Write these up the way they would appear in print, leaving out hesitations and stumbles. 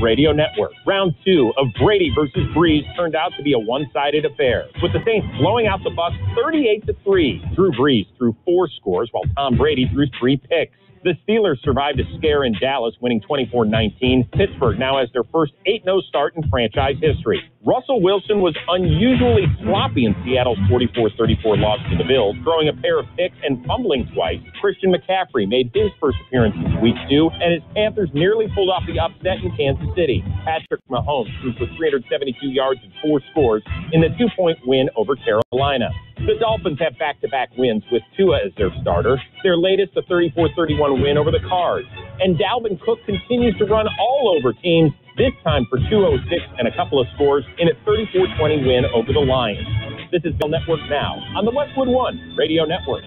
Radio Network. Round 2 of Brady versus Breeze turned out to be a one-sided affair, with the Saints blowing out the Bucs 38-3. Drew Brees threw 4 scores, while Tom Brady threw 3 picks. The Steelers survived a scare in Dallas, winning 24-19. Pittsburgh now has their first 8-0 start in franchise history. Russell Wilson was unusually sloppy in Seattle's 44-34 loss to the Bills, throwing a pair of picks and fumbling twice. Christian McCaffrey made his first appearance in Week 2, and his Panthers nearly pulled off the upset in Kansas City. Patrick Mahomes threw for 372 yards and 4 scores in the 2-point win over Carolina. The Dolphins have back-to-back wins with Tua as their starter. Their latest, a 34-31 win over the Cards. And Dalvin Cook continues to run all over teams, this time for 206 and a couple of scores in a 34-20 win over the Lions. This is Bell Network Now on the Westwood One Radio Network.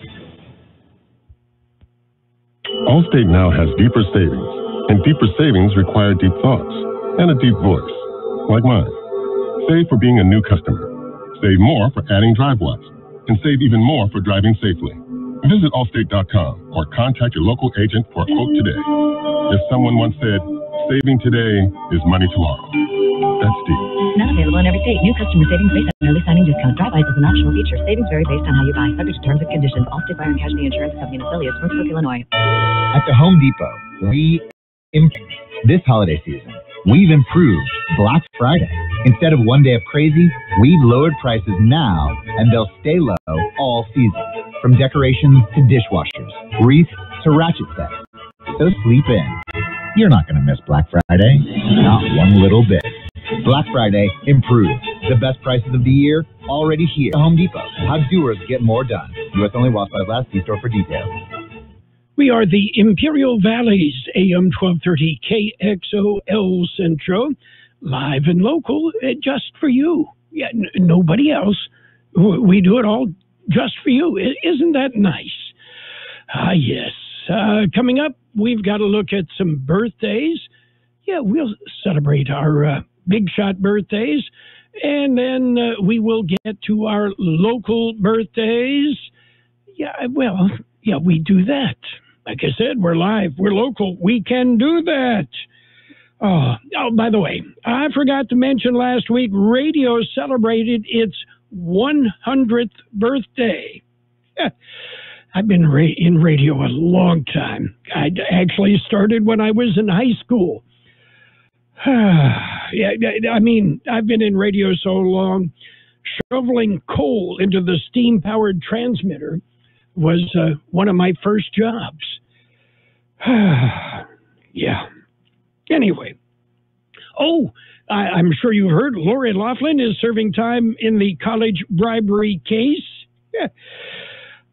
Allstate now has deeper savings, and deeper savings require deep thoughts and a deep voice, like mine. Save for being a new customer. Save more for adding DriveWise. And save even more for driving safely. Visit Allstate.com or contact your local agent for a quote today. If someone once said, saving today is money tomorrow. That's deep. Not available in every state. New customer savings based on early signing discount. DriveWise is an optional feature. Savings vary based on how you buy. Subject to terms and conditions. Allstate Fire and Casualty Insurance Company and affiliates, Northbrook, Illinois. At the Home Depot, this holiday season, we've improved Black Friday. Instead of one day of crazy, we've lowered prices now, and they'll stay low all season. From decorations to dishwashers, wreaths to ratchet sets. So sleep in. You're not going to miss Black Friday. Not one little bit. Black Friday improved. The best prices of the year already here. The Home Depot. How doers get more done. U.S. only while supplies last. See store for details. We are the Imperial Valley's AM 1230 KXOL Centro, live and local, just for you. Yeah, nobody else. We do it all just for you. Isn't that nice? Yes. Coming up, we've got to look at some birthdays. Yeah, we'll celebrate our big shot birthdays, and then we will get to our local birthdays. Yeah, well, yeah, we do that. Like I said, we're live, we're local, we can do that. Oh, by the way, I forgot to mention last week, radio celebrated its 100th birthday. I've been in radio a long time. I actually started when I was in high school. Yeah, I mean, I've been in radio so long, shoveling coal into the steam-powered transmitter was one of my first jobs. Yeah. Anyway. Oh, I'm sure you've heard Lori Loughlin is serving time in the college bribery case. Yeah.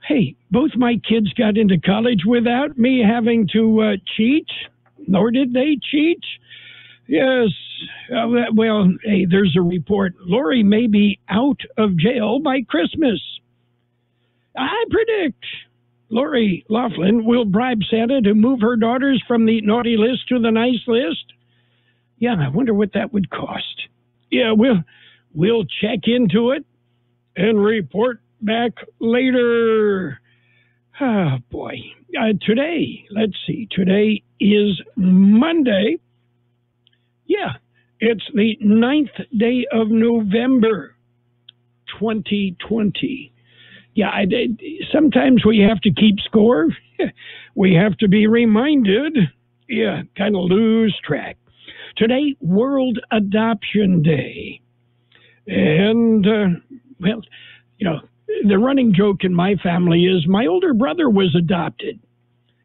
Hey, both my kids got into college without me having to cheat, nor did they cheat. Yes. Well, hey, there's a report. Lori may be out of jail by Christmas. I predict Lori Loughlin will bribe Santa to move her daughters from the naughty list to the nice list. Yeah, I wonder what that would cost. Yeah, we'll check into it and report back later. Oh, boy. Today, let's see. Today is Monday. Yeah, it's the 9th day of November, 2020. Yeah, sometimes we have to keep score. We have to be reminded. Yeah, kind of lose track. Today, World Adoption Day. And, well, you know, the running joke in my family is my older brother was adopted.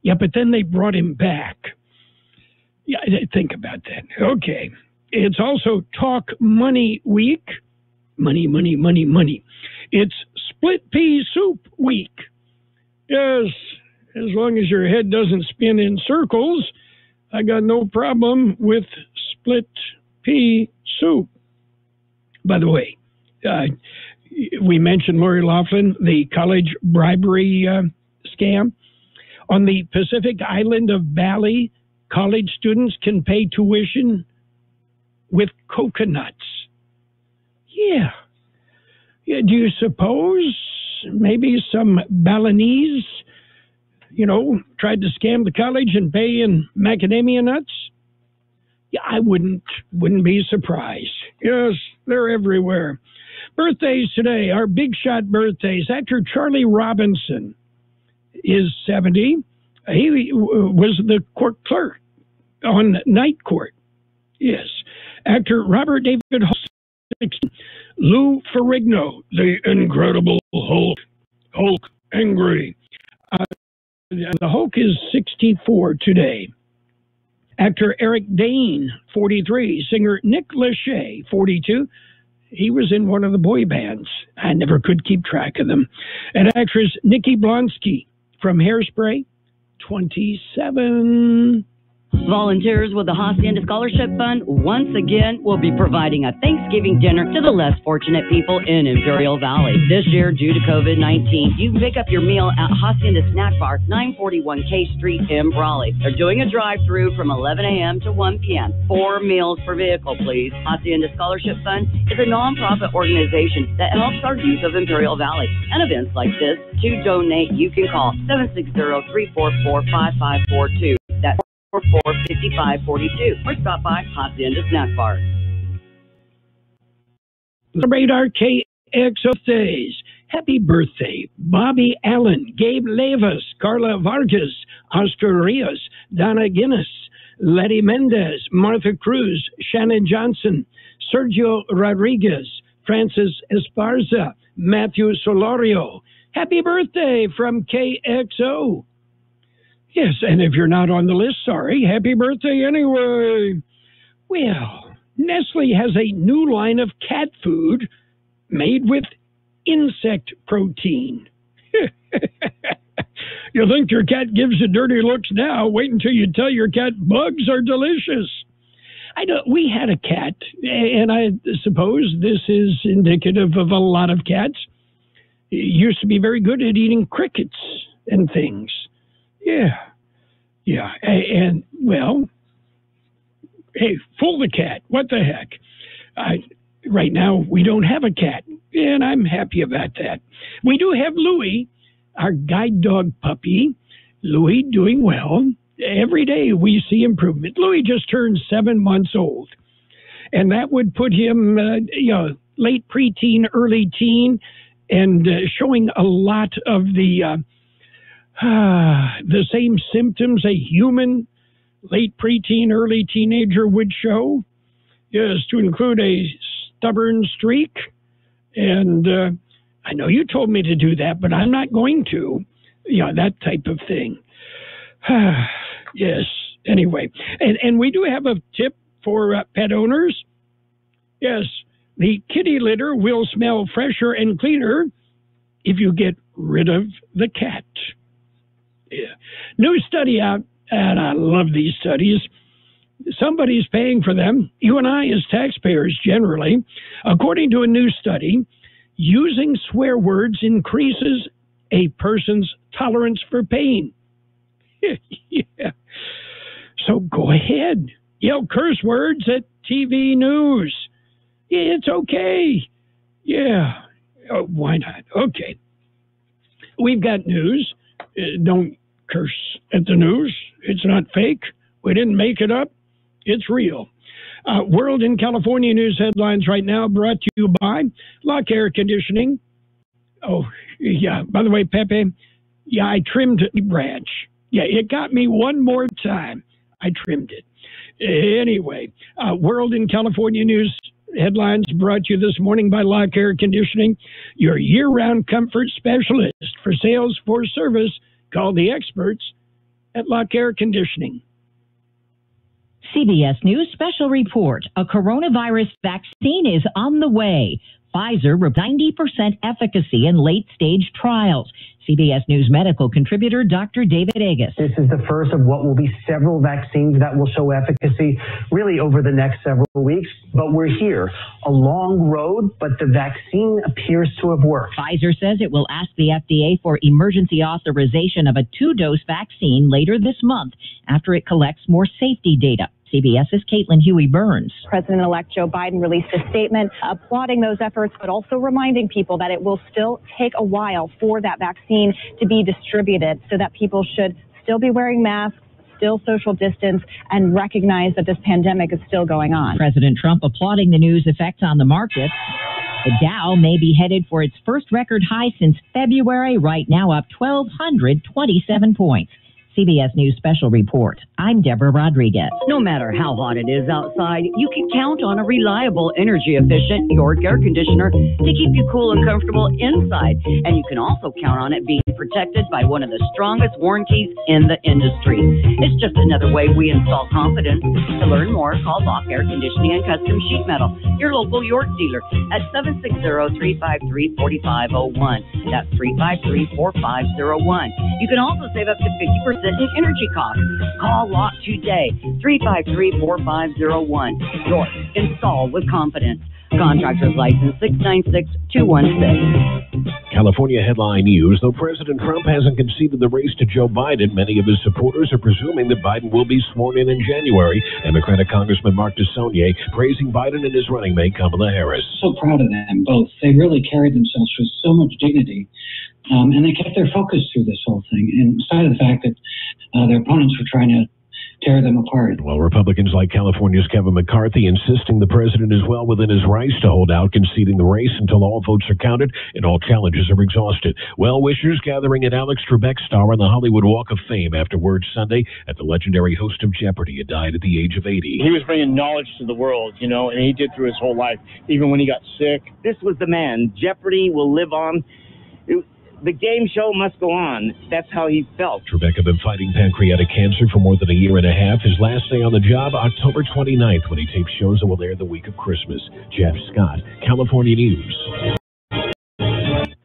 Yeah, but then they brought him back. Yeah, think about that. Okay. It's also Talk Money Week. Money, money, money, money. It's Split Pea Soup Week. Yes, as long as your head doesn't spin in circles, I got no problem with split pea soup. By the way, we mentioned Lori Loughlin, the college bribery scam. On the Pacific island of Bali, college students can pay tuition with coconuts. Yeah. Yeah, do you suppose maybe some Balinese, tried to scam the college and pay in macadamia nuts? I wouldn't be surprised. Yes, they're everywhere. Birthdays today, our big shot birthdays. Actor Charlie Robinson is 70. He was the court clerk on Night Court. Yes. Actor Robert David Hall, 60. Lou Ferrigno, the Incredible Hulk Angry. The Hulk is 64 today. Actor Eric Dane, 43. Singer Nick Lachey, 42. He was in one of the boy bands. I never could keep track of them. And actress Nikki Blonsky from Hairspray, 27. Volunteers with the Hacienda Scholarship Fund once again will be providing a Thanksgiving dinner to the less fortunate people in Imperial Valley. This year, due to COVID-19, you can pick up your meal at Hacienda Snack Bar, 941 K Street in Raleigh. They're doing a drive-through from 11 a.m. to 1 p.m. 4 meals per vehicle, please. Hacienda Scholarship Fund is a nonprofit organization that helps our youth of Imperial Valley. And events like this, to donate, you can call 760-344-5542. That's 5542 or stop by Hacienda Snack Bar. Celebrate our KXO days. Happy birthday, Bobby Allen, Gabe Levis, Carla Vargas, Oscar Rios, Donna Guinness, Letty Mendez, Martha Cruz, Shannon Johnson, Sergio Rodriguez, Francis Esparza, Matthew Solorio. Happy birthday from KXO. Yes, and if you're not on the list, sorry, happy birthday anyway. Well, Nestle has a new line of cat food made with insect protein. You think your cat gives you dirty looks now? Wait until you tell your cat bugs are delicious. We had a cat, and I suppose this is indicative of a lot of cats. It used to be very good at eating crickets and things. Yeah, and well, hey, fool the cat. What the heck? Right now, we don't have a cat, and I'm happy about that. We do have Louie, our guide dog puppy. Louie doing well. Every day we see improvement. Louie just turned 7 months old, and that would put him, late preteen, early teen, and showing a lot of the same symptoms a human late preteen, early teenager would show. Yes, to include a stubborn streak. And I know you told me to do that, but I'm not going to. That type of thing. Yes, anyway. And we do have a tip for pet owners. Yes, the kitty litter will smell fresher and cleaner if you get rid of the cat. Yeah. New study out, and I love these studies. Somebody's paying for them. You and I as taxpayers generally. According to a new study, using swear words increases a person's tolerance for pain. Yeah. So go ahead. Yell curse words at TV news. Yeah, it's okay. Yeah. Oh, why not? Okay. We've got news. Don't curse at the news. It's not fake. We didn't make it up. It's real. World and California news headlines right now brought to you by Lock Air Conditioning. Oh, yeah. By the way, Pepe, yeah, I trimmed the branch. Yeah, it got me one more time. I trimmed it. Anyway, World and California news headlines brought to you this morning by Lock Air Conditioning, your year-round comfort specialist. For sales, for service, call the experts at Lock Air Conditioning. CBS News special report. A coronavirus vaccine is on the way. Pfizer with 90% efficacy in late-stage trials. CBS News medical contributor Dr. David Agus. This is the first of what will be several vaccines that will show efficacy really over the next several weeks. But we're here. A long road, but the vaccine appears to have worked. Pfizer says it will ask the FDA for emergency authorization of a 2-dose vaccine later this month after it collects more safety data. CBS's Caitlin Huey-Burns. President-elect Joe Biden released a statement applauding those efforts, but also reminding people that it will still take a while for that vaccine to be distributed, so that people should still be wearing masks, still social distance and recognize that this pandemic is still going on. President Trump applauding the news effect on the market. The Dow may be headed for its first record high since February, right now up 1,227 points. CBS News Special Report. I'm Deborah Rodriguez. No matter how hot it is outside, you can count on a reliable, energy-efficient York air conditioner to keep you cool and comfortable inside. And you can also count on it being protected by one of the strongest warranties in the industry. It's just another way we install confidence. To learn more, call Lock Air Conditioning and Custom Sheet Metal, your local York dealer, at 760-353-4501. That's 353-4501. You can also save up to 50% in energy costs. Call Lock today, 353-4501. York, install with confidence. Contractor's license 696216. California headline news. Though President Trump hasn't conceded the race to Joe Biden, many of his supporters are presuming that Biden will be sworn in January. Democratic Congressman Mark DeSaulnier praising Biden and his running mate Kamala Harris. So proud of them both. They really carried themselves with so much dignity. And they kept their focus through this whole thing, in spite of the fact that their opponents were trying to tear them apart. Well, Republicans like California's Kevin McCarthy insisting the president is well within his rights to hold out, conceding the race until all votes are counted and all challenges are exhausted. Well-wishers gathering at Alex Trebek's star on the Hollywood Walk of Fame after word Sunday that the legendary host of Jeopardy had died at the age of 80. He was bringing knowledge to the world, and he did through his whole life, even when he got sick. This was the man. Jeopardy will live on. The game show must go on. That's how he felt. Trebek had been fighting pancreatic cancer for more than a year and a half. His last day on the job, October 29th, when he taped shows that will air the week of Christmas. Jeff Scott, California News.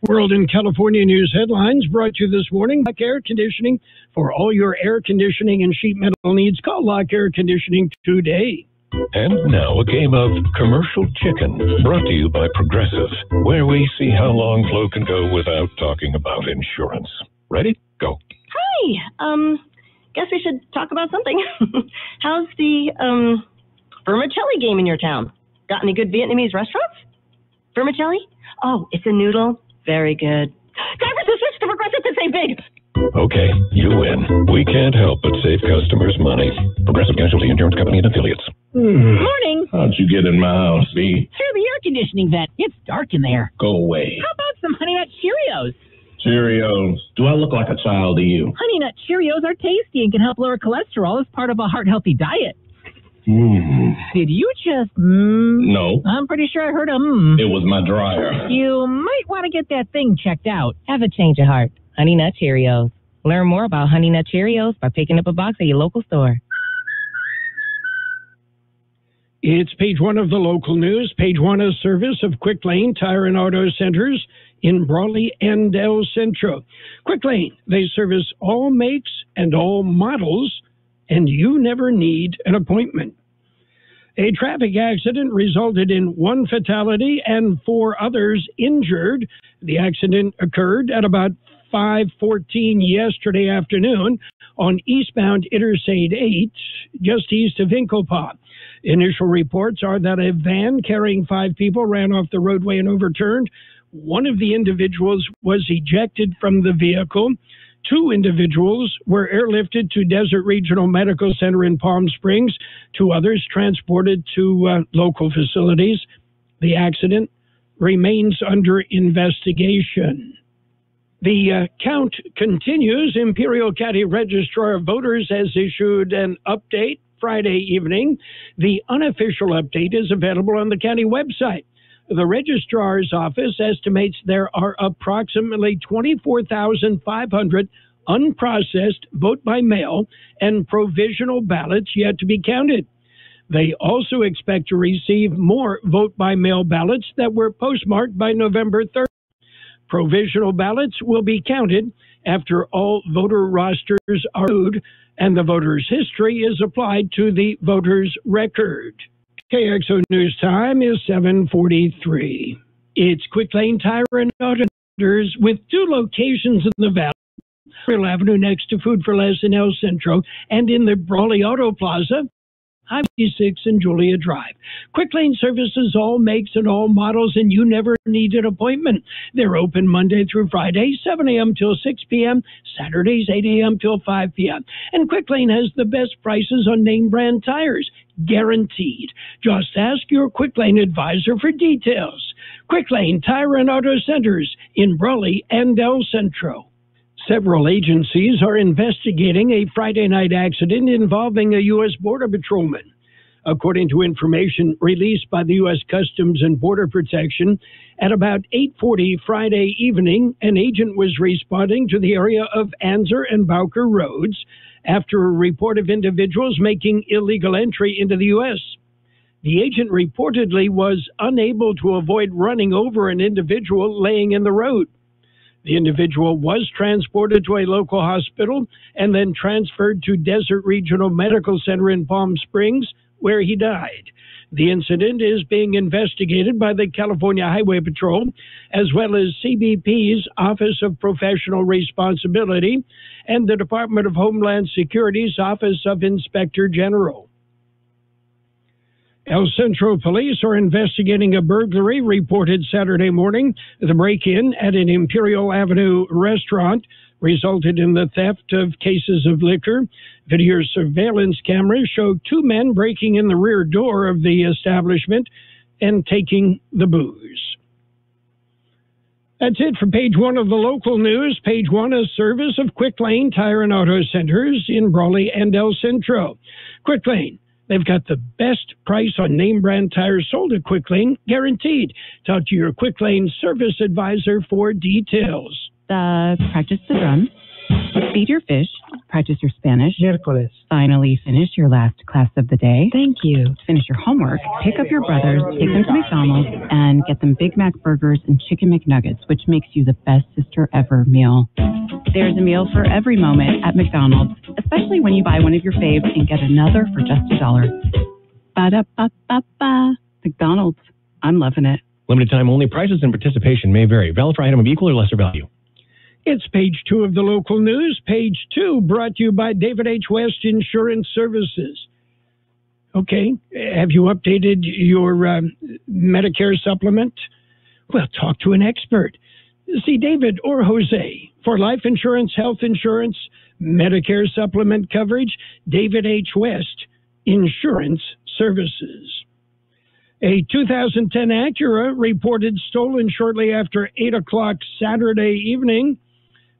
World in California News headlines brought to you this morning by Air Conditioning. For all your air conditioning and sheet metal needs, call Lock Air Conditioning today. And now a game of Commercial Chicken, brought to you by Progressive, where we see how long Flo can go without talking about insurance. Ready? Go. Hi. Guess we should talk about something. How's the vermicelli game in your town? Got any good Vietnamese restaurants? Vermicelli? Oh, it's a noodle. Very good. Drivers who switch to Progressive to save big. Okay, you win. We can't help but save customers money. Progressive Casualty Insurance Company and Affiliates. Morning. How'd you get in my house, V? Through the air conditioning vent. It's dark in there. Go away. How about some Honey Nut Cheerios? Cheerios. Do I look like a child to you? Honey Nut Cheerios are tasty and can help lower cholesterol as part of a heart-healthy diet. Did you just No. I'm pretty sure I heard a It was my dryer. You might want to get that thing checked out. Have a change of heart. Honey Nut Cheerios. Learn more about Honey Nut Cheerios by picking up a box at your local store. It's page one of the local news. Page one is service of Quick Lane Tire and Auto Centers in Brawley and El Centro. Quick Lane, they service all makes and all models, and you never need an appointment. A traffic accident resulted in one fatality and 4 others injured. The accident occurred at about 5:14 yesterday afternoon on eastbound Interstate 8, just east of Hinklepah. Initial reports are that a van carrying 5 people ran off the roadway and overturned. One of the individuals was ejected from the vehicle. 2 individuals were airlifted to Desert Regional Medical Center in Palm Springs. 2 others transported to local facilities. The accident remains under investigation. The count continues. Imperial County Registrar of Voters has issued an update Friday evening. The unofficial update is available on the county website. The Registrar's office estimates there are approximately 24,500 unprocessed vote-by-mail and provisional ballots yet to be counted. They also expect to receive more vote-by-mail ballots that were postmarked by November 3rd. Provisional ballots will be counted after all voter rosters are reviewed and the voter's history is applied to the voter's record. KXO News time is 7:43. It's Quick Lane Tire and Auto Centers with 2 locations in the Valley. Real Avenue next to Food for Less in El Centro and in the Brawley Auto Plaza. Highway 6 and Julia Drive. Quick Lane services all makes and all models, and you never need an appointment. They're open Monday through Friday, 7 a.m. till 6 p.m., Saturdays 8 a.m. till 5 p.m. And Quick Lane has the best prices on name brand tires, guaranteed. Just ask your Quick Lane advisor for details. Quick Lane Tire and Auto Centers in Brawley and El Centro. Several agencies are investigating a Friday night accident involving a U.S. Border Patrolman. According to information released by the U.S. Customs and Border Protection, at about 8:40 Friday evening, an agent was responding to the area of Anzer and Bowker Roads after a report of individuals making illegal entry into the U.S. The agent reportedly was unable to avoid running over an individual laying in the road. The individual was transported to a local hospital and then transferred to Desert Regional Medical Center in Palm Springs, where he died. The incident is being investigated by the California Highway Patrol, as well as CBP's Office of Professional Responsibility and the Department of Homeland Security's Office of Inspector General. El Centro police are investigating a burglary reported Saturday morning. The break-in at an Imperial Avenue restaurant resulted in the theft of cases of liquor. Video surveillance cameras showed two men breaking in the rear door of the establishment and taking the booze. That's it for page one of the local news. Page one, a service of Quick Lane Tire and Auto Centers in Brawley and El Centro. Quick Lane. They've got the best price on name brand tires sold at Quick Lane, guaranteed. Talk to your Quick Lane service advisor for details. Practice the drums, feed your fish, practice your Spanish. Miércoles. Finally, finish your last class of the day. Thank you. Finish your homework, pick up your brothers, take them to McDonald's, and get them Big Mac burgers and Chicken McNuggets, which makes you the best sister ever meal. There's a meal for every moment at McDonald's, especially when you buy one of your faves and get another for just $1. Ba-da-ba-ba-ba. McDonald's. I'm loving it. Limited time only. Prices and participation may vary. Valid for item of equal or lesser value. It's page two of the local news. Page two brought to you by David H. West Insurance Services. Okay, have you updated your Medicare supplement? Well, talk to an expert. See David or Jose for life insurance, health insurance, Medicare supplement coverage. David H. West Insurance Services. A 2010 Acura reported stolen shortly after 8 o'clock Saturday evening.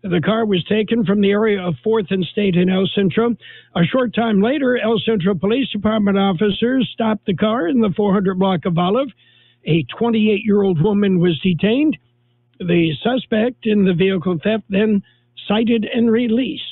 The car was taken from the area of 4th and State in El Centro. A short time later, El Centro Police Department officers stopped the car in the 400 block of Olive. A 28-year-old woman was detained. The suspect in the vehicle theft then cited and released.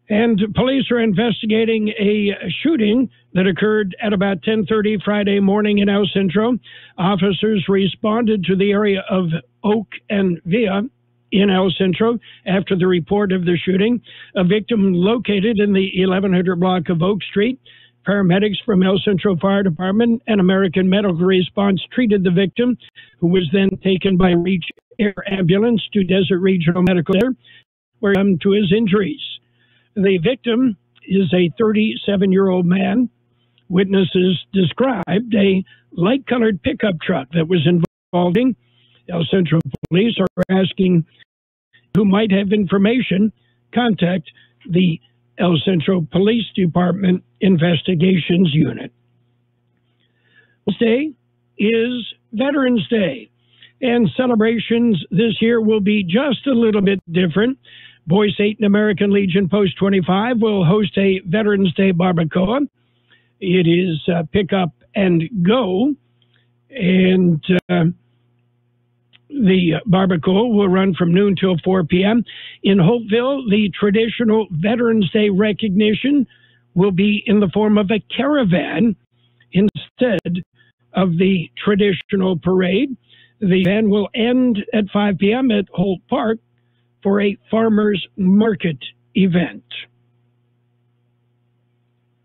And police are investigating a shooting that occurred at about 10:30 Friday morning in El Centro. Officers responded to the area of Oak and Villa in El Centro after the report of the shooting. A victim located in the 1100 block of Oak Street. Paramedics from El Centro Fire Department and American Medical Response treated the victim, who was then taken by Reach Air Ambulance to Desert Regional Medical Center, where he came to his injuries. The victim is a 37-year-old man. Witnesses described a light-colored pickup truck that was involving. El Centro Police are asking who might have information, contact the El Centro Police Department Investigations Unit. Today is Veterans Day, and celebrations this year will be just a little bit different. Boise State and American Legion Post 25 will host a Veterans Day Barbacoa. It is pick up and go, and the Barbacoa will run from noon till 4 p.m. In Hopeville, the traditional Veterans Day recognition will be in the form of a caravan instead of the traditional parade. The van will end at 5 p.m. at Holt Park for a farmers market event.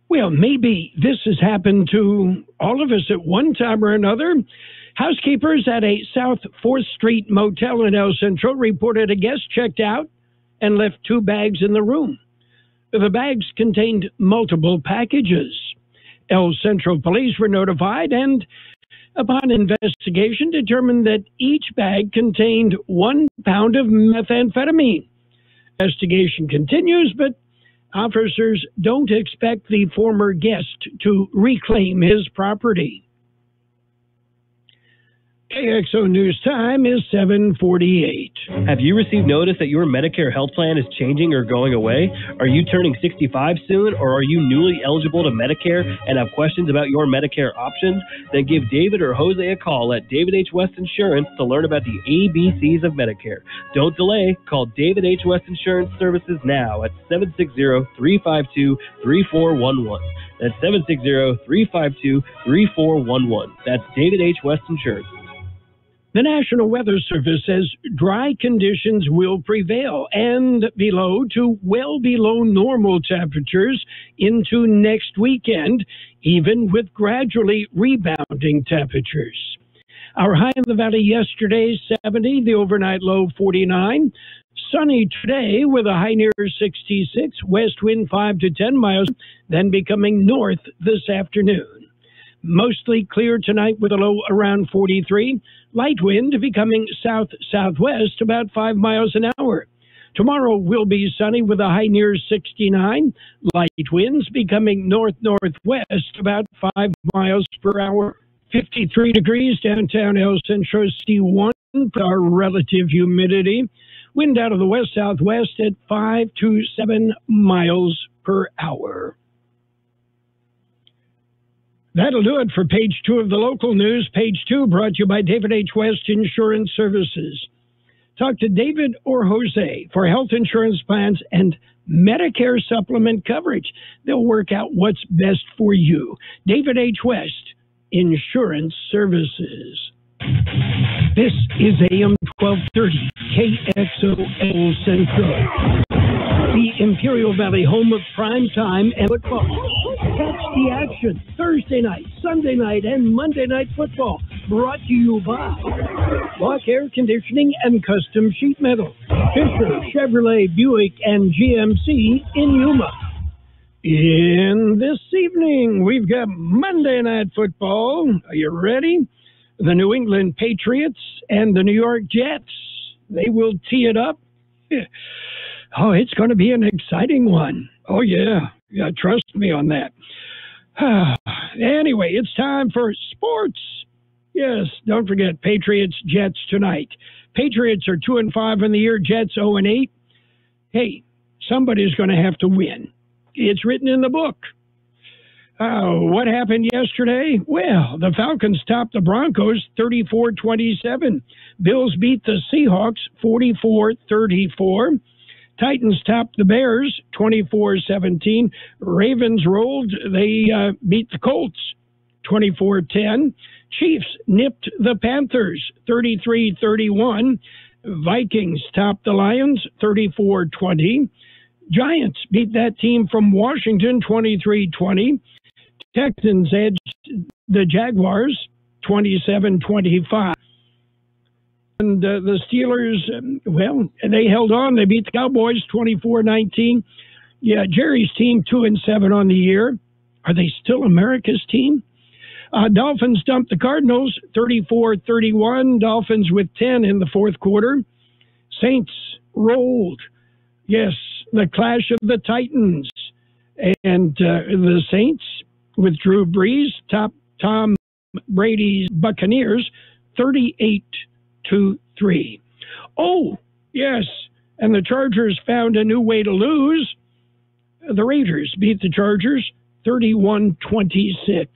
Well, maybe this has happened to all of us at one time or another. Housekeepers at a South 4th Street motel in El Centro reported a guest checked out and left 2 bags in the room. The bags contained multiple packages. El Centro police were notified and, upon investigation, determined that each bag contained 1 pound of methamphetamine. Investigation continues, but officers don't expect the former guest to reclaim his property. KXO News Time is 7:48. Have you received notice that your Medicare health plan is changing or going away? Are you turning 65 soon, or are you newly eligible to Medicare and have questions about your Medicare options? Then give David or Jose a call at David H. West Insurance to learn about the ABCs of Medicare. Don't delay. Call David H. West Insurance Services now at 760-352-3411. That's 760-352-3411. That's David H. West Insurance. The National Weather Service says dry conditions will prevail and well below normal temperatures into next weekend, even with gradually rebounding temperatures. Our high in the valley yesterday, 70, the overnight low 49. Sunny today with a high near 66, west wind 5 to 10 miles, then becoming north this afternoon. Mostly clear tonight with a low around 43. Light wind becoming south-southwest about 5 miles an hour. Tomorrow will be sunny with a high near 69. Light winds becoming north-northwest about 5 miles per hour. 53 degrees downtown El Centro, 61 our relative humidity. Wind out of the west-southwest at 5 to 7 miles per hour. That'll do it for page 2 of the local news. Page 2 brought to you by David H. West Insurance Services. Talk to David or Jose for health insurance plans and Medicare supplement coverage. They'll work out what's best for you. David H. West Insurance Services. This is AM 1230, KXO El Centro, the Imperial Valley home of prime time and football. Catch the action Thursday night, Sunday night, and Monday night football. Brought to you by Lock Air Conditioning and Custom Sheet Metal, Fisher, Chevrolet, Buick, and GMC in Yuma. In this evening, we've got Monday night football. Are you ready? The New England Patriots and the New York Jets. They will tee it up. Oh, it's going to be an exciting one. Oh, yeah. Yeah, trust me on that. Anyway, it's time for sports. Yes, don't forget Patriots, Jets tonight. Patriots are 2-5 in the year, Jets 0-8. Hey, somebody's going to have to win. It's written in the book. What happened yesterday? Well, the Falcons topped the Broncos 34-27. Bills beat the Seahawks 44-34. Titans topped the Bears 24-17. Ravens rolled. They beat the Colts 24-10. Chiefs nipped the Panthers 33-31. Vikings topped the Lions 34-20. Giants beat that team from Washington 23-20. Texans edged the Jaguars 27-25. And the Steelers, they held on. They beat the Cowboys 24-19. Yeah, Jerry's team 2-7 on the year. Are they still America's team? Dolphins dumped the Cardinals 34-31. Dolphins with 10 in the fourth quarter. Saints rolled. Yes, the clash of the Titans. And the Saints with Drew Brees topped Tom Brady's Buccaneers 38-3. Oh, yes, and the Chargers found a new way to lose. The Raiders beat the Chargers 31-26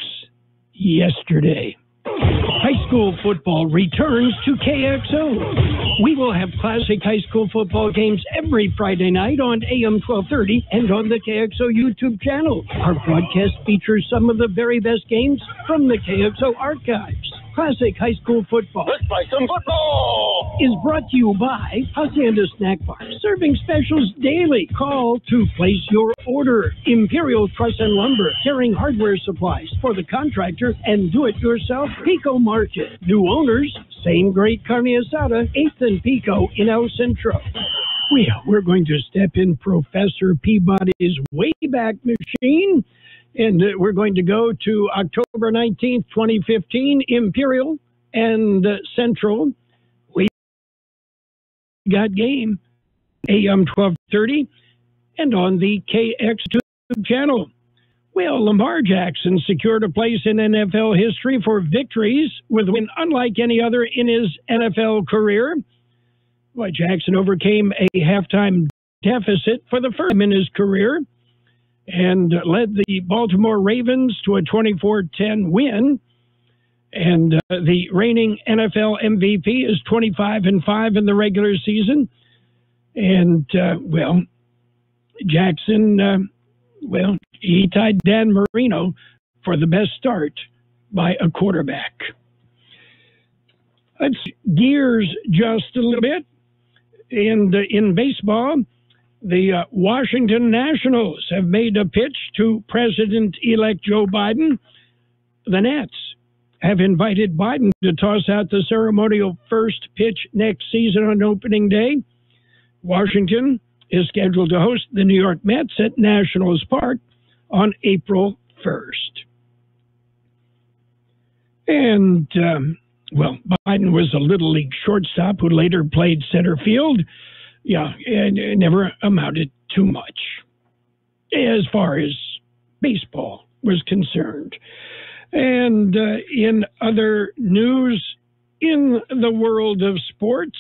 yesterday. High school football returns to KXO. We will have classic high school football games every Friday night on AM 1230 and on the KXO YouTube channel. Our broadcast features some of the very best games from the KXO archives. Classic high school football. Let's play some football! Is brought to you by Hacienda Snack Bar, serving specials daily. Call to place your order. Imperial Truss and Lumber, carrying hardware supplies for the contractor and do-it-yourself. Pico Market, new owners, same great carne asada, 8th and Pico in El Centro. We're going to step in Professor Peabody's Wayback Machine, and we're going to go to October 19th, 2015, Imperial and Central. We got game, AM 1230, and on the KX2 channel. Well, Lamar Jackson secured a place in NFL history for victories with a win unlike any other in his NFL career. Well, Jackson overcame a halftime deficit for the first time in his career and led the Baltimore Ravens to a 24-10 win. And the reigning NFL MVP is 25-5 in the regular season. And, Jackson, he tied Dan Marino for the best start by a quarterback. Let's gears just a little bit. And in baseball, the Washington Nationals have made a pitch to President-elect Joe Biden. The Nats have invited Biden to toss out the ceremonial first pitch next season on opening day. Washington is scheduled to host the New York Mets at Nationals Park on April 1st. And, Biden was a Little League shortstop who later played center field. Yeah, and it never amounted to much as far as baseball was concerned. And in other news in the world of sports,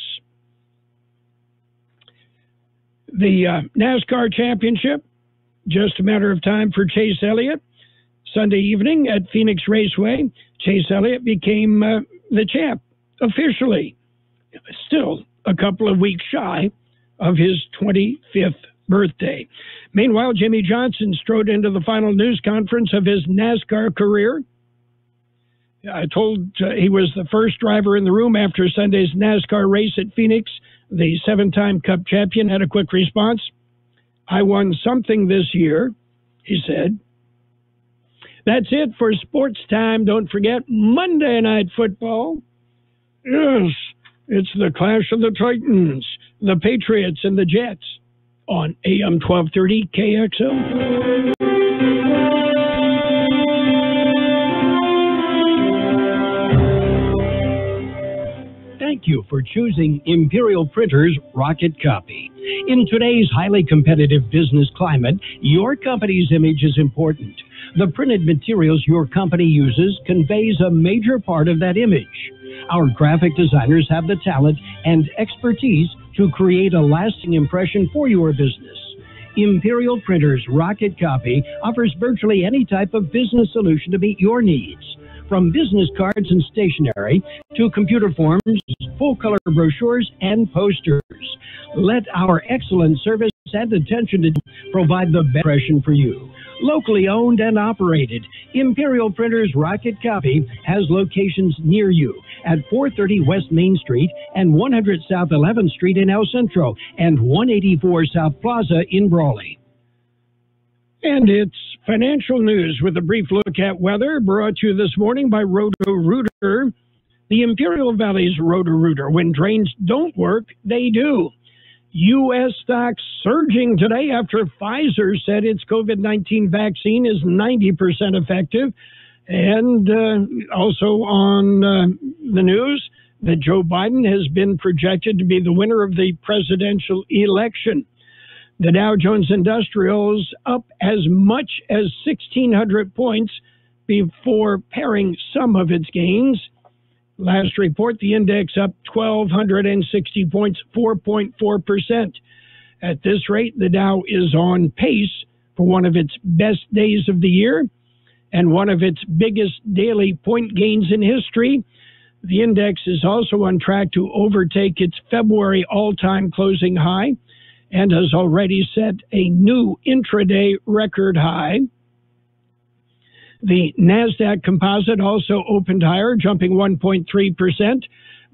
the NASCAR championship, just a matter of time for Chase Elliott. Sunday evening at Phoenix Raceway, Chase Elliott became the champ officially. Still a couple of weeks shy of his 25th birthday. Meanwhile, Jimmy Johnson strode into the final news conference of his NASCAR career. I told he was the first driver in the room after Sunday's NASCAR race at Phoenix. The 7-time Cup champion had a quick response. I won something this year, he said. That's it for sports time. Don't forget Monday Night Football. Yes, it's the clash of the Titans, the Patriots, and the Jets on AM 1230 KXO. Thank you for choosing Imperial Printers Rocket Copy. In today's highly competitive business climate, your company's image is important. The printed materials your company uses conveys a major part of that image. Our graphic designers have the talent and expertise to create a lasting impression for your business. Imperial Printers Rocket Copy offers virtually any type of business solution to meet your needs. From business cards and stationery to computer forms, full-color brochures, and posters. Let our excellent service and attention to provide the best impression for you. Locally owned and operated, Imperial Printers Rocket Copy has locations near you at 430 West Main Street and 100 South 11th Street in El Centro and 184 South Plaza in Brawley. And it's financial news with a brief look at weather brought to you this morning by Roto-Rooter. The Imperial Valley's Roto-Rooter. When drains don't work, they do. U.S. stocks surging today after Pfizer said its COVID-19 vaccine is 90% effective. And also on the news that Joe Biden has been projected to be the winner of the presidential election. The Dow Jones Industrial's up as much as 1,600 points before paring some of its gains. Last report, the index up 1,260 points, 4.4%. At this rate, the Dow is on pace for one of its best days of the year and one of its biggest daily point gains in history. The index is also on track to overtake its February all-time closing high and has already set a new intraday record high. The NASDAQ composite also opened higher, jumping 1.3%,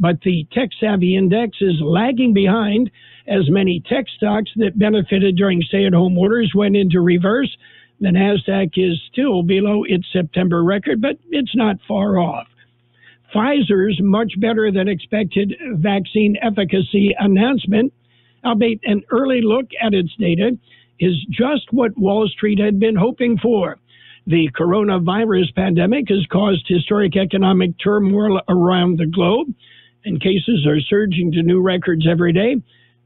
but the tech-savvy index is lagging behind as many tech stocks that benefited during stay-at-home orders went into reverse. The NASDAQ is still below its September record, but it's not far off. Pfizer's much better than expected vaccine efficacy announcement albeit an early look at its data, is just what Wall Street had been hoping for. The coronavirus pandemic has caused historic economic turmoil around the globe, and cases are surging to new records every day.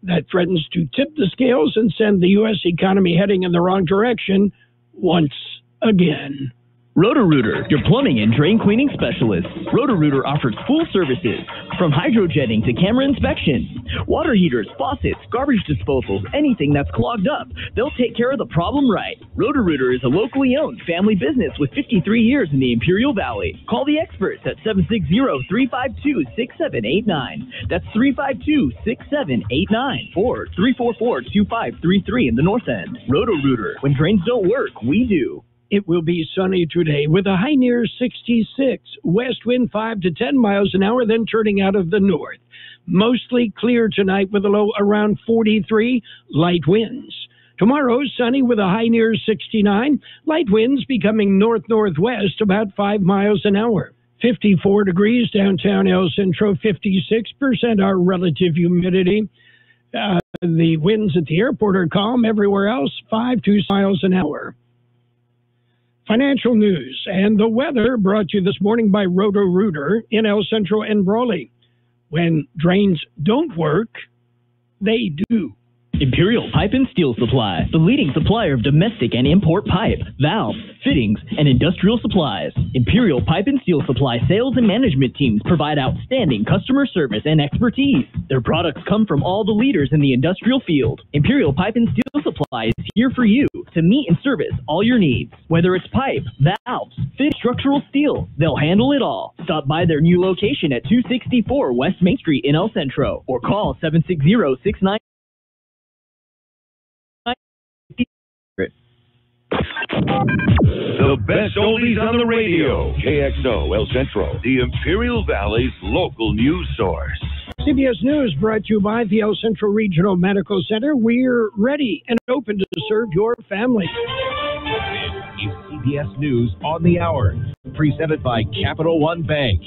That threatens to tip the scales and send the U.S. economy heading in the wrong direction once again. Roto-Rooter, your plumbing and drain cleaning specialist. Roto-Rooter offers full services, from hydrojetting to camera inspection. Water heaters, faucets, garbage disposals, anything that's clogged up. They'll take care of the problem right. Roto-Rooter is a locally owned family business with 53 years in the Imperial Valley. Call the experts at 760-352-6789. That's 352-6789 or 344-2533 in the North End. Roto-Rooter. When drains don't work, we do. It will be sunny today with a high near 66. West wind 5 to 10 miles an hour, then turning out of the north. Mostly clear tonight with a low around 43. Light winds. Tomorrow, sunny with a high near 69. Light winds becoming north-northwest about 5 miles an hour. 54 degrees downtown El Centro, 56% our relative humidity. The winds at the airport are calm. Everywhere else, 5 to 6 miles an hour. Financial news and the weather brought to you this morning by Roto-Rooter in El Centro and Brawley. When drains don't work, they do. Imperial Pipe and Steel Supply, the leading supplier of domestic and import pipe, valves, fittings, and industrial supplies. Imperial Pipe and Steel Supply sales and management teams provide outstanding customer service and expertise. Their products come from all the leaders in the industrial field. Imperial Pipe and Steel Supply is here for you to meet and service all your needs. Whether it's pipe, valves, fit, structural steel, they'll handle it all. Stop by their new location at 264 West Main Street in El Centro or call 760-69. The best oldies on the radio. KXO El Centro, the Imperial Valley's local news source. CBS News brought to you by the El Centro Regional Medical Center. We're ready and open to serve your family. This is CBS News on the Hour, presented by Capital One Bank.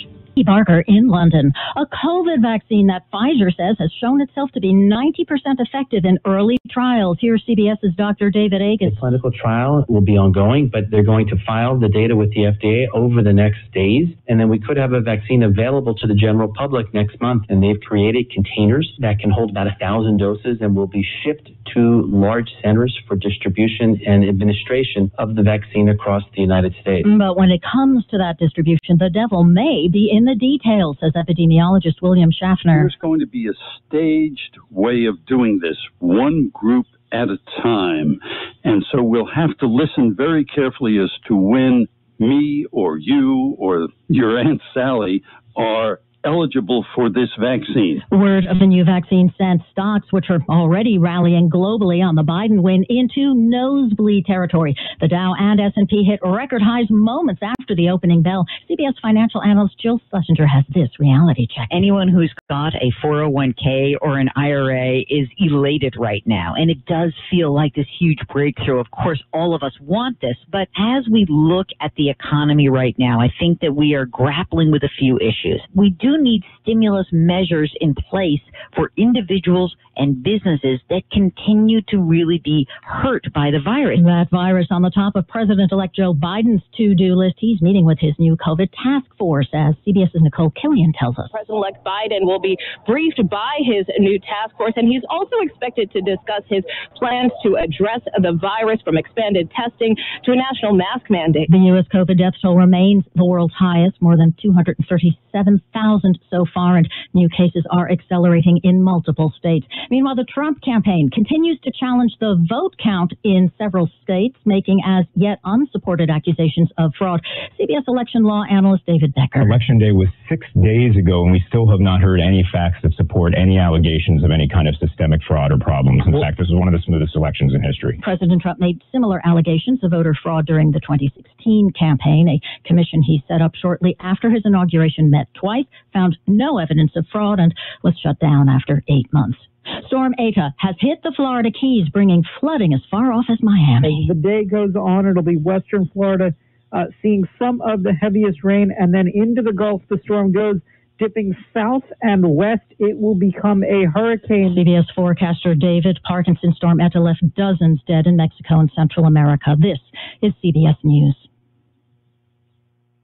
Barker in London. A COVID vaccine that Pfizer says has shown itself to be 90% effective in early trials. Here's CBS's Dr. David Agus. The clinical trial will be ongoing, but they're going to file the data with the FDA over the next days, and then we could have a vaccine available to the general public next month. And they've created containers that can hold about 1,000 doses and will be shipped to large centers for distribution and administration of the vaccine across the United States. But when it comes to that distribution, the devil may be in the details, says epidemiologist William Schaffner. There's going to be a staged way of doing this, one group at a time. And so we'll have to listen very carefully as to when me or you or your Aunt Sally are eligible for this vaccine. Word of the new vaccine sent stocks, which are already rallying globally on the Biden win, into nosebleed territory. The Dow and S&P hit record highs moments after the opening bell. CBS financial analyst Jill Schlesinger has this reality check. Anyone who's got a 401k or an IRA is elated right now, and it does feel like this huge breakthrough. Of course, all of us want this, but as we look at the economy right now, I think that we are grappling with a few issues. We do need stimulus measures in place for individuals and businesses that continue to really be hurt by the virus. That virus on the top of President-elect Joe Biden's to-do list. He's meeting with his new COVID task force, as CBS's Nicole Killian tells us. President-elect Biden will be briefed by his new task force, and he's also expected to discuss his plans to address the virus, from expanded testing to a national mask mandate. The U.S. COVID death toll remains the world's highest, more than 237,000 so far, and new cases are accelerating in multiple states. Meanwhile, the Trump campaign continues to challenge the vote count in several states, making as yet unsupported accusations of fraud. CBS election law analyst David Becker. Election day was 6 days ago, and we still have not heard any facts that support any allegations of any kind of systemic fraud or problems. In fact, this is one of the smoothest elections in history. President Trump made similar allegations of voter fraud during the 2016 campaign. A commission he set up shortly after his inauguration met twice, found no evidence of fraud, and was shut down after 8 months. Storm Eta has hit the Florida Keys, bringing flooding as far off as Miami. As the day goes on, it'll be western Florida seeing some of the heaviest rain, and then into the Gulf the storm goes. dipping south and west. It will become a hurricane. CBS forecaster David Parkinson storm Eta left dozens dead in Mexico and Central America. This is CBS News.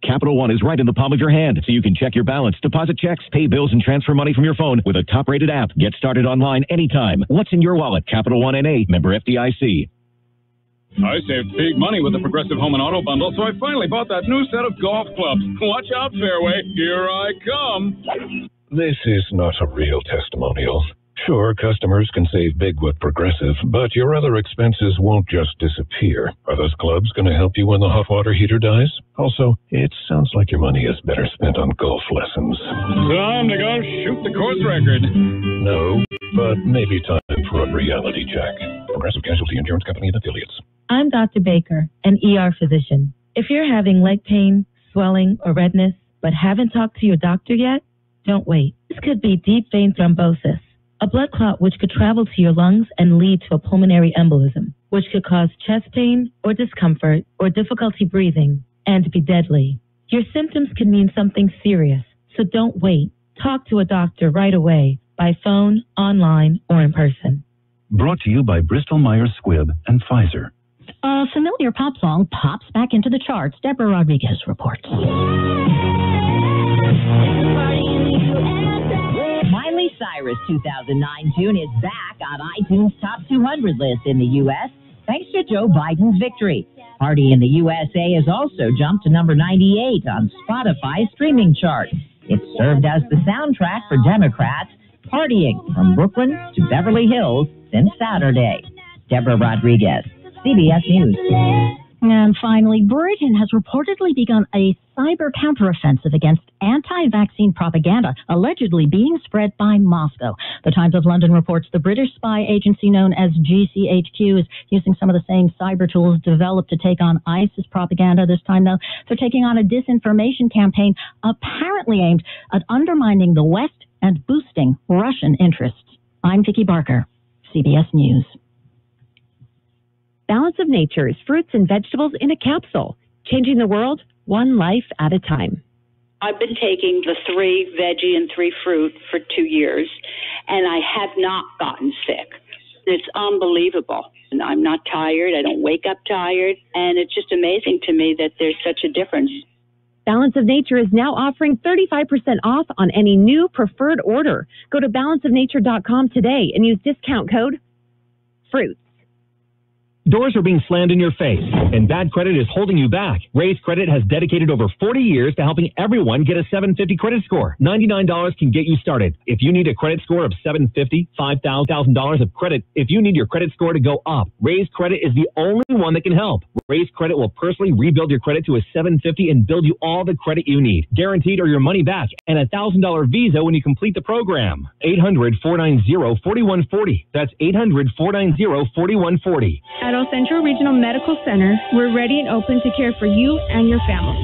Capital One is right in the palm of your hand, so you can check your balance, deposit checks, pay bills, and transfer money from your phone with a top-rated app. Get started online anytime. What's in your wallet? Capital One N.A., member FDIC. I saved big money with the Progressive Home and Auto Bundle, so I finally bought that new set of golf clubs. Watch out, Fairway. Here I come. This is not a real testimonial. Sure, customers can save big with Progressive, but your other expenses won't just disappear. Are those clubs going to help you when the hot water heater dies? Also, it sounds like your money is better spent on golf lessons. Time to go shoot the course record. No, but maybe time for a reality check. Progressive Casualty Insurance Company and Affiliates. I'm Dr. Baker, an ER physician. If you're having leg pain, swelling, or redness, but haven't talked to your doctor yet, don't wait. This could be deep vein thrombosis, a blood clot which could travel to your lungs and lead to a pulmonary embolism, which could cause chest pain or discomfort or difficulty breathing and be deadly. Your symptoms can mean something serious, so don't wait. Talk to a doctor right away, by phone, online, or in person. Brought to you by Bristol-Myers Squibb and Pfizer. A familiar pop song pops back into the charts. Deborah Rodriguez reports. Miley Cyrus' 2009 tune is back on iTunes Top 200 list in the U.S. thanks to Joe Biden's victory. Party in the USA has also jumped to number 98 on Spotify's streaming chart. It served as the soundtrack for Democrats partying from Brooklyn to Beverly Hills since Saturday. Deborah Rodriguez, CBS News. And finally, Britain has reportedly begun a cyber counteroffensive against anti-vaccine propaganda allegedly being spread by Moscow. The Times of London reports the British spy agency known as GCHQ is using some of the same cyber tools developed to take on ISIS propaganda. This time, though, they're taking on a disinformation campaign apparently aimed at undermining the West and boosting Russian interests. I'm Vicki Barker, CBS News. Balance of Nature's fruits and vegetables in a capsule, changing the world one life at a time. I've been taking the 3 veggie and 3 fruit for 2 years, and I have not gotten sick. It's unbelievable. And I'm not tired. I don't wake up tired. And it's just amazing to me that there's such a difference. Balance of Nature is now offering 35% off on any new preferred order. Go to balanceofnature.com today and use discount code FRUITS. Doors are being slammed in your face, and bad credit is holding you back. Raise Credit has dedicated over 40 years to helping everyone get a 750 credit score. $99 can get you started. If you need a credit score of $750, $5,000 of credit, if you need your credit score to go up, Raise Credit is the only one that can help. Raise Credit will personally rebuild your credit to a 750 and build you all the credit you need. Guaranteed or your money back, and a $1,000 visa when you complete the program. 800-490-4140. That's 800-490-4140. At El Centro Regional Medical Center, we're ready and open to care for you and your family.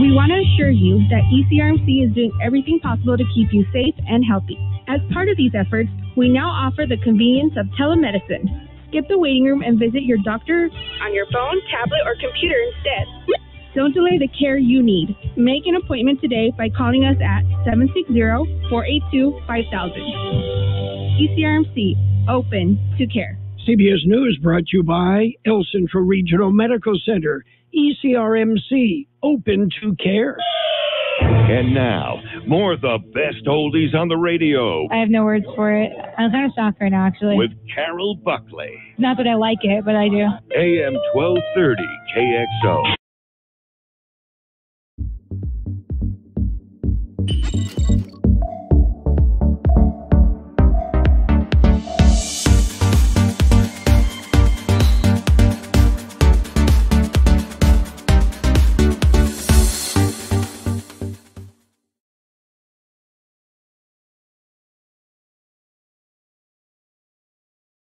We want to assure you that ECRMC is doing everything possible to keep you safe and healthy. As part of these efforts, we now offer the convenience of telemedicine. Skip the waiting room and visit your doctor on your phone, tablet, or computer instead. Don't delay the care you need. Make an appointment today by calling us at 760-482-5000. ECRMC, open to care. CBS News brought to you by El Centro Regional Medical Center, ECRMC, open to care. And now, more of the best oldies on the radio. I have no words for it. I'm kind of shocked right now, actually. With Carroll Buckley. Not that I like it, but I do. AM 1230 KXO.